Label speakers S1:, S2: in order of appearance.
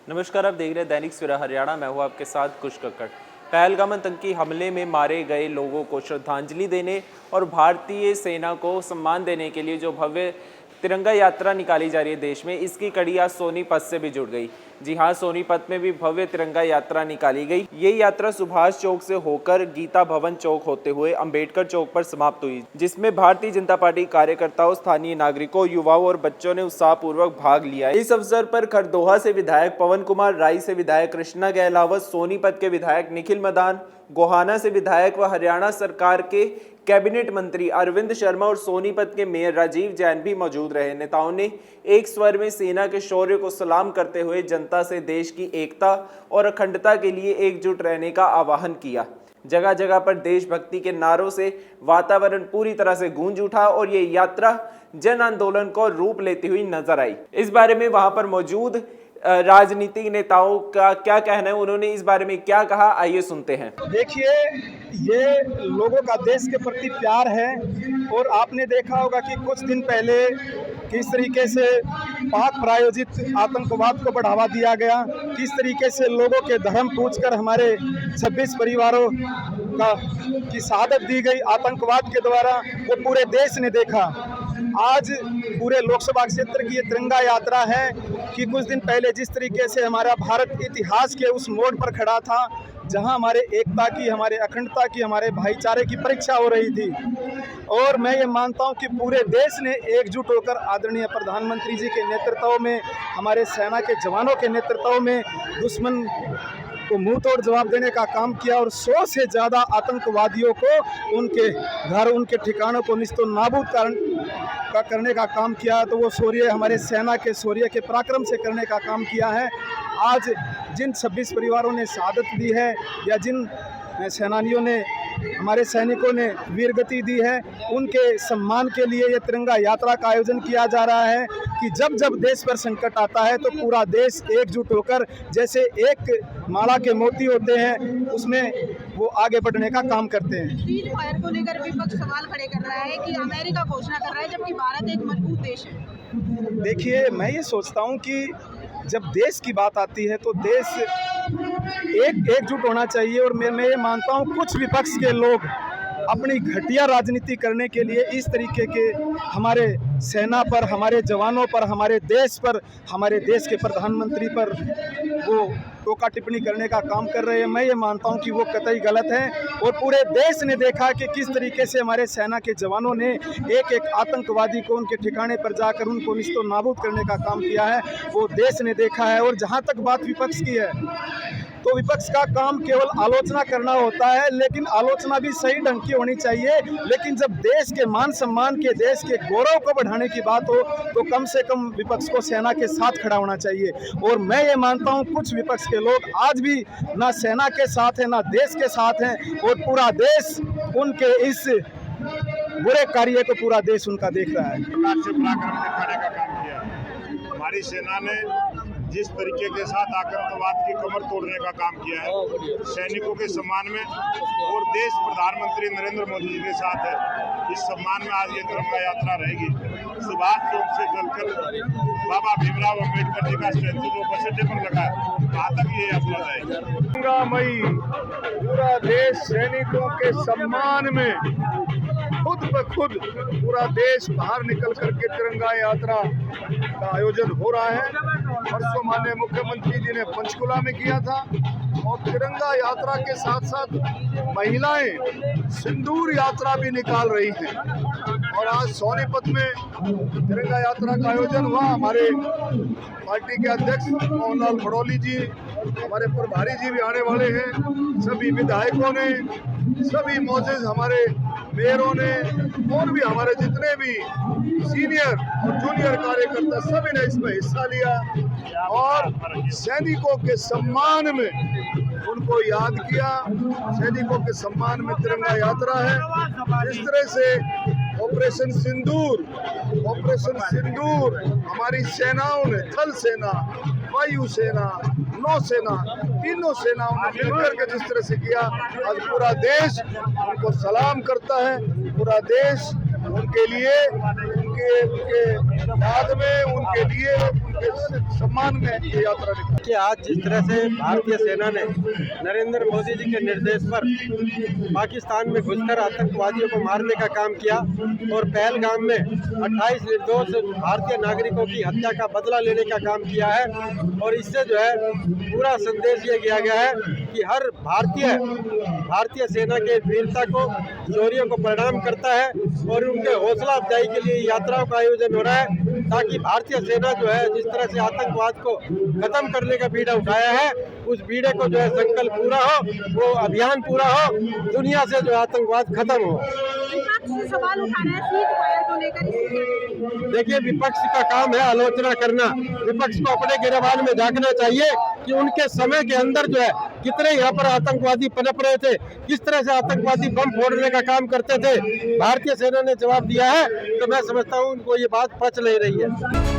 S1: नमस्कार, आप देख रहे हैं दैनिक सवेरा हरियाणा। मैं हूं आपके साथ कुश कक्कड़। पहलगाम आतंकी हमले में मारे गए लोगों को श्रद्धांजलि देने और भारतीय सेना को सम्मान देने के लिए जो भव्य तिरंगा यात्रा निकाली जा रही है देश में, इसकी कड़ी आज सोनीपत से भी जुड़ गई। जी हां, सोनीपत में भी भव्य तिरंगा यात्रा निकाली गई। ये यात्रा सुभाष चौक से होकर गीता भवन चौक होते हुए अंबेडकर चौक पर समाप्त हुई, जिसमें भारतीय जनता पार्टी कार्यकर्ताओं, स्थानीय नागरिकों, युवाओं और बच्चों ने उत्साहपूर्वक भाग लिया। इस अवसर पर खरदोहा से विधायक पवन कुमार, राई से विधायक कृष्णा गहलावत, सोनीपत के विधायक निखिल मदान, गोहाना से विधायक व हरियाणा सरकार के कैबिनेट मंत्री अरविंद शर्मा और सोनीपत के मेयर राजीव जैन भी मौजूद रहे। नेताओं ने एक स्वर में सेना के शौर्य को सलाम करते हुए जनता से देश की एकता और अखंडता के लिए एकजुट रहने का आह्वान किया। जगह जगह पर देशभक्ति के नारों से वातावरण पूरी तरह से गूंज उठा और ये यात्रा जन आंदोलन को रूप लेती हुई नजर आई। इस बारे में वहां पर मौजूद राजनीतिक नेताओं का क्या कहना है, उन्होंने इस बारे में क्या कहा, आइए सुनते हैं।
S2: देखिए, ये लोगों का देश के प्रति प्यार है और आपने देखा होगा कि कुछ दिन पहले किस तरीके से पाक प्रायोजित आतंकवाद को बढ़ावा दिया गया, किस तरीके से लोगों के धर्म पूछकर हमारे 26 परिवारों की शहादत दी गई आतंकवाद के द्वारा, वो पूरे देश ने देखा। आज पूरे लोकसभा क्षेत्र की ये तिरंगा यात्रा है कि कुछ दिन पहले जिस तरीके से हमारा भारत इतिहास के उस मोड़ पर खड़ा था जहां हमारे एकता की, हमारे अखंडता की, हमारे भाईचारे की परीक्षा हो रही थी। और मैं ये मानता हूं कि पूरे देश ने एकजुट होकर आदरणीय प्रधानमंत्री जी के नेतृत्व में, हमारे सेना के जवानों के नेतृत्व में दुश्मन को मुंह तोड़ जवाब देने का काम किया और 100 से ज़्यादा आतंकवादियों को उनके घर, उनके ठिकानों को निस्तो नाबूद करने का काम किया। तो वो शौर्य हमारे सेना के शौर्य के पराक्रम से करने का काम किया है। आज जिन 26 परिवारों ने शहादत दी है या जिन सेनानियों ने, हमारे सैनिकों ने वीरगति दी है, उनके सम्मान के लिए ये तिरंगा यात्रा का आयोजन किया जा रहा है कि जब जब देश पर संकट आता है तो पूरा देश एकजुट होकर, जैसे एक माला के मोती होते हैं, उसमें वो आगे बढ़ने का काम करते हैं।
S3: सीज फायर को लेकर विपक्ष सवाल खड़े कर रहा है कि अमेरिका घोषणा कर रहा है, जबकि भारत एक मजबूत देश है।
S2: देखिए, मैं ये सोचता हूँ कि जब देश की बात आती है तो देश एकजुट होना चाहिए। और मैं ये मानता हूँ कुछ विपक्ष के लोग अपनी घटिया राजनीति करने के लिए इस तरीके के हमारे सेना पर, हमारे जवानों पर, हमारे देश पर, हमारे देश के प्रधानमंत्री पर वो टोका टिप्पणी करने का काम कर रहे हैं। मैं ये मानता हूं कि वो कतई गलत है। और पूरे देश ने देखा कि किस तरीके से हमारे सेना के जवानों ने एक एक आतंकवादी को उनके ठिकाने पर जाकर उनको निस्तो नाबूद करने का काम किया है, वो देश ने देखा है। और जहां तक बात विपक्ष की है तो विपक्ष का काम केवल आलोचना करना होता है, लेकिन आलोचना भी सही ढंग की होनी चाहिए। लेकिन जब देश के मान सम्मान के, देश के गौरव को बढ़ाने की बात हो तो कम से कम विपक्ष को सेना के साथ खड़ा होना चाहिए। और मैं ये मानता हूँ कुछ विपक्ष के लोग आज भी ना सेना के साथ हैं, ना देश के साथ हैं, और पूरा देश उनके इस बुरे कार्य को पूरा देश उनका देख रहा है।
S4: दिखाने का काम किया। हमारी सेना ने जिस तरीके के साथ आतंकवाद की कमर तोड़ने का काम किया है, सैनिकों के सम्मान में, और देश प्रधानमंत्री नरेंद्र मोदी जी के साथ है, इस सम्मान में आज ये तिरंगा यात्रा रहेगी। सुभाष चौक से चलकर बाबा भीमराव अम्बेडकर जी का स्टैचू जो बस अड्डे पर लगा है, वहाँ तक ये यात्रा जाएगी। तिरंगामयी पूरा देश सैनिकों के सम्मान में खुद ब खुद पूरा देश बाहर निकल करके तिरंगा यात्रा का आयोजन हो रहा है। परसों माननीय मुख्यमंत्री जी ने पंचकुला में किया था, और तिरंगा यात्रा के साथ साथ महिलाएं सिंदूर यात्रा भी निकाल रही हैं। और आज सोनीपत में तिरंगा यात्रा का आयोजन हुआ। हमारे पार्टी के अध्यक्ष मोहनलाल भड़ोली जी, हमारे प्रभारी जी भी आने वाले हैं, सभी विधायकों ने, सभी मौजूद हमारे मेयरों ने, और भी हमारे जितने भी सीनियर और जूनियर कार्यकर्ता, सभी ने इसमें हिस्सा लिया। और सैनिकों के सम्मान में उनको याद किया। सैनिकों के सम्मान में तिरंगा यात्रा है। इस तरह से ऑपरेशन सिंदूर हमारी सेनाओं ने, थल सेना, वायु सेना, नौसेना, तीनों सेनाओं ने मिलकर के जिस तरह से किया, आज पूरा देश उनको सलाम करता है। पूरा देश उनके लिए, उनके याद में, उनके लिए
S2: के सम्मान में ये यात्रा निकली।
S5: कि आज जिस तरह से भारतीय सेना ने नरेंद्र मोदी जी के निर्देश पर पाकिस्तान में घुसकर आतंकवादियों को मारने का काम किया और पहलगाम में 28 निर्दोष भारतीय नागरिकों की हत्या का बदला लेने का काम किया है। और इससे जो है पूरा संदेश ये दिया गया है कि हर भारतीय सेना के वीरता को, शौर्य को प्रणाम करता है और उनके हौसला अफजाई के लिए यात्राओं का आयोजन हो रहा है, ताकि भारतीय सेना जो है जिस तरह से आतंकवाद को खत्म करने का बीड़ा उठाया है, उस बीड़े को जो है संकल्प पूरा हो, वो अभियान पूरा हो, दुनिया से जो आतंकवाद खत्म हो।
S3: सवाल उठा रहे हैं सीट फायर को लेकर।
S5: देखिए, विपक्ष का काम है आलोचना करना। विपक्ष को अपने गिरबान में झांकना चाहिए कि उनके समय के अंदर जो है कितने यहाँ पर आतंकवादी पनप रहे थे, किस तरह से आतंकवादी बम फोड़ने का काम करते थे। भारतीय सेना ने जवाब दिया है, तो मैं समझता हूँ उनको ये बात पच नहीं रही है।